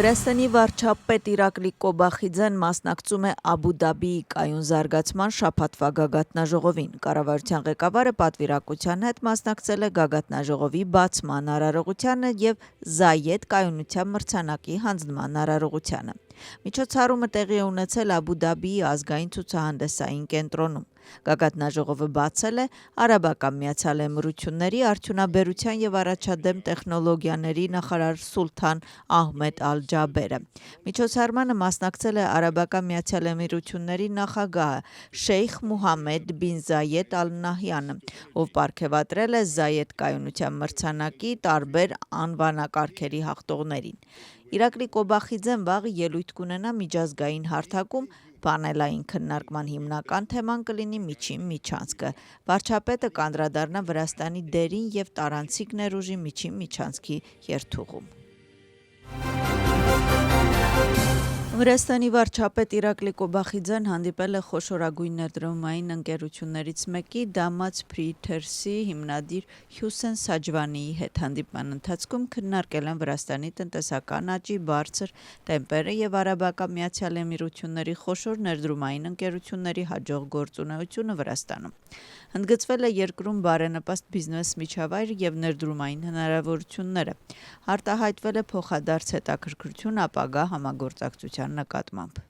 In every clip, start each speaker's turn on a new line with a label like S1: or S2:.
S1: Վրաստանի վարչապետ Իրակլի Կոբախիձեն մասնակցում է Աբու Դաբիի կայուն զարգացման շաբաթվա գագաթնաժողովին։ Կառավարության ղեկավարը պատվիրակության հետ մասնակցել է գագաթնաժողովի բացման արարողությանը եւ Զայեդ կայունության մրցանակի հանձնման արարողությանը։ Միջոցառումը տեղի է ունեցել Աբու Դաբիի ազգային ցուցահանդեսային կենտրոնում։ Գագաթնաժողովը բացել է Արաբական Միացյալ Էմիրությունների արդյունաբերության եւ առաջադեմ տեխնոլոգիաների նախարար Սուլթան Ահմեդ Ալ-Ջաբերը։ Միջոցառմանը մասնակցել է Արաբական Միացյալ Էմիրությունների նախագահը Շեյխ Մուհամմեդ բին Զայեդ Ալ Նահյանը, ով պարգևատրել է Զայեդ կայունության մրցանակի տարբեր անվանակարգերի հաղթողներին։ Իրակլի Կոբախիձեն վաղը ելույթ կունենա միջազգային հարթակում, պանելային քննարկման հիմնական թեման կլինի միջին միջանցքը։ Վարչապետը կանդրադառնա Վրաստանի դերին եւ տարանցիկ ներուժի միջին միջանցքի երթուղում։ Վրաստանի վարչապետ Իրակլի Կոբախիձեն հանդիպել է խոշորագույն ներդրումային ընկերություններից մեկի Դամաց Փրիթերսի հիմնադիր Հյուսեն Սաջվանիի հետ։ Հանդիպման ընթացքում քննարկել են Վրաստանի տնտեսական աճի բարձր տեմպերը եւ Արաբական Միացյալ Էմիրությունների խոշոր ներդրումային ընկերությունների հաջող գործունեությունը Վրաստանում։ Ընդգծվել է երկրում բարենպաստ բիզնես միջավայր եւ ներդրումային հնարավորությունները։ Արտահայտվել է փոխադարձ հետաքրքրություն ապագա համագործակցության նկատմամբ։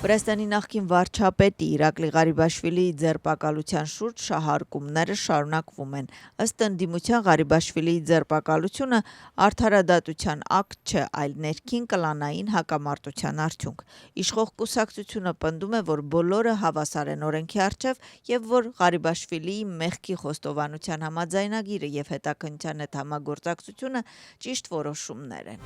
S1: Վրաստանի նախկին վարչապետի Իրակլի Ղարիբաշվիլիի ձերբակալության շուրջ շահարկումները շարունակվում են։ Ըստ ընդդիմության Ղարիբաշվիլիի ձերբակալությունը արդարադատության ակտ չէ, այլ ներքին կլանային հակամարտության արդյունք։ Իշխող կուսակցությունը պնդում է, որ բոլորը հավասար են օրենքի առջև եւ որ Ղարիբաշվիլիի մեղքի խոստովանության համաձայնագիրը եւ հետաքննության հետ համագործակցությունը ճիշտ որոշումներ են։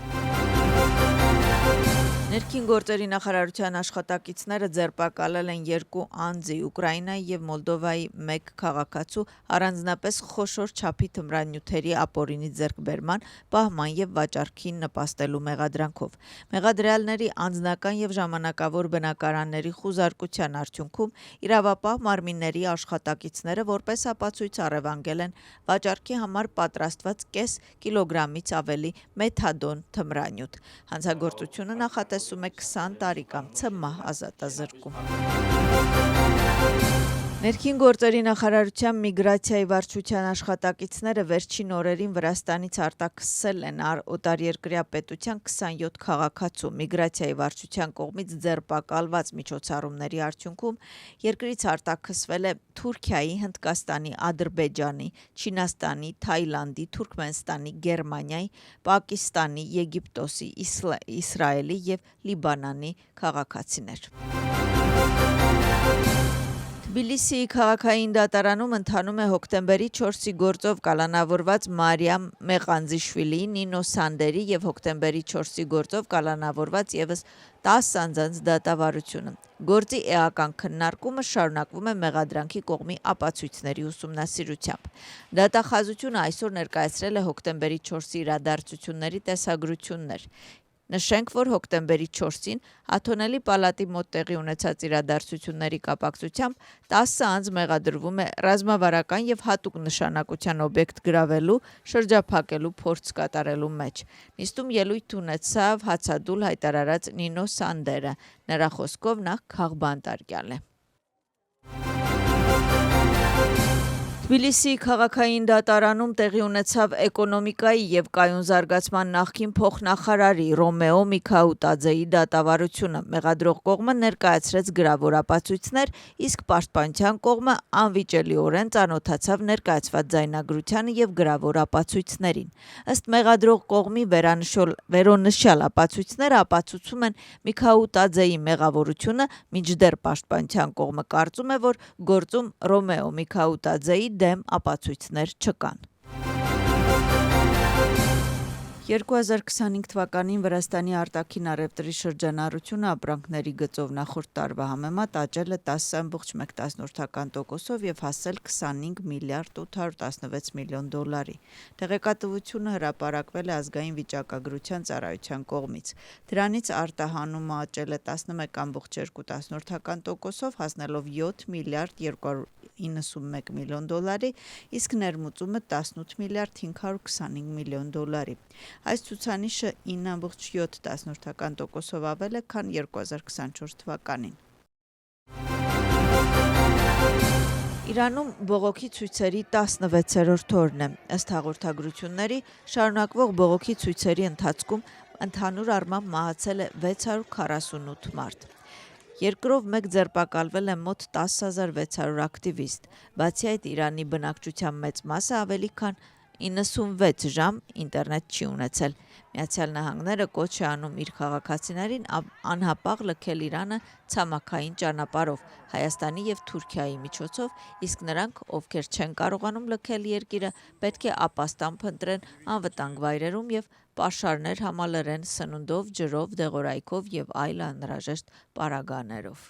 S1: Ներքին գործերի նախարարության աշխատակիցները ձերբակալել են երկու անձի՝ Ուկրաինայի եւ Մոլդովայի մեկ քաղաքացու առանձնապես խոշոր չափի թմրանյութերի ապօրինի ձեռքբերման, պահման եւ վաճառքին նպաստելու մեղադրանքով։ Մեղադրյալների անձնական եւ ժամանակավոր բնակարանների խուզարկության արդյունքում իրավապահ մարմինների աշխատակիցները որպես ապացույց առևանգել են վաճառքի համար պատրաստված կես կիլոգրամից ավելի մեթադոն թմրանյութ։ Հանցագործությունը նախատեսում է 20 տարի կամ ցմահ ազատազրկում։ Ներքին գործերի նախարարության միգրացիայի վարչության աշխատակիցները վերջին օրերին Վրաստանից արտաքսել են օտարերկրյա պետության 27 քաղաքացու։ Միգրացիայի վարչության կողմից ձերբակալված միջոցառումների արդյունքում երկրից արտաքսվել է Թուրքիայի, Հնդկաստանի, Ադրբեջանի, Չինաստանի, Թայլանդի, Թուրքմենստանի, Գերմանիայի, Պակիստանի, Եգիպտոսի, Իսրայելի եւ Լիբանանի քաղաքացիներ։ Թբիլիսիի քաղաքային դատարանում ընթանում է հոկտեմբերի 4-ի գործով կալանավորված Մարիամ Մեղանձիշվիլիի, Նինո Սանդերի եւ հոկտեմբերի 4-ի գործով կալանավորված եւս 10 անձանց դատավարությունը։ Գործի էական քննարկումը շարունակվում է մեղադրանքի կողմի ապացույցների ուսումնասիրությամբ։ Դատախազությունը այսօր ներկայացրել է հոկտեմբերի 4-ի իրադարձությունների տեսագրություններ։ Նշենք, որ հոկտեմբերի 4-ին Աթոնելի պալատի մոտ տեղի ունեցած իրադարձությունների կապակցությամբ 10 անձ մեղադրվում է ռազմավարական եւ հատուկ նշանակության օբյեկտ գրավելու, շրջափակելու փորձ կատարելու մեջ։ Նիստում ելույթ ունեցավ հացադուլ հայտարարած Նինո Սանդերը։ Նրա խոսքով նա քաղբանտարկյալ է։ Թբիլիսիի քաղաքային դատարանում տեղի ունեցավ էկոնոմիկայի եւ կայուն զարգացման նախկին փոխնախարարի Ռոմեո Միքաուտաձեի դատավարությունը։ Մեղադրող կողմը ներկայացրեց գրավոր ապացույցներ, իսկ պաշտպանության կողմը անվիճելիորեն ծանոթացավ ներկայացված ձայնագրությանը եւ գրավոր ապացույցներին։ Ըստ մեղադրող կողմի վերոնշյալ ապացույցները ապացուցում են Միքաուտաձեի մեղավորությունը, մինչդեռ պաշտպանության կողմը կարծում է, որ գործում Ռոմեո Միքաուտաձեի դեմ ապացույցներ չկան։ 2025 թվականին Վրաստանի արտաքին առևտրի շրջանառությունը ապրանքների գծով նախորդ տարվա համեմատ աճել է 10.1% եւ հասել 25 միլիարդ 816 միլիոն դոլարի։ Տեղեկատվությունը հրապարակվել է ազգային վիճակագրության ծառայության կողմից։ Դրանից արտահանումը աճել է 11.2%, հասնելով 7 միլիարդ 291 միլիոն դոլարի, իսկ ներմուծումը 18 միլիարդ 525 միլիոն դոլարի։ Այս ցուցանիշը 9,7% ավել է, քան 2024 թվականին։ Իրանում բողոքի ցույցերի 16-րդ օրն է։ Ըստ հաղորդագրությունների, շարունակվող բողոքի ցույցերի ընթացքում ընդհանուր առմամբ մահացել է 648 մարդ։ Երկրով մեկ ձերբակալվել է մոտ 10,600 ակտիվիստ։ Բացի այդ, Իրանի բնակչության մեծ մասը ավելի քան 96 ժամ ինտերնետ չի ունեցել։ Միացյալ Նահանգները կոչ է անում իր քաղաքացիներին անհապաղ լքել Իրանը ցամաքային ճանապարհով Հայաստանի եւ Թուրքիայի միջոցով, իսկ նրանք, ովքեր չեն կարողանում լքել երկիրը, պետք է ապաստան փնտրեն անվտանգ վայրերում եւ պաշարներ համալրեն սնունդով, ջրով, դեղորայքով եւ այլ անհրաժեշտ պարագաներով։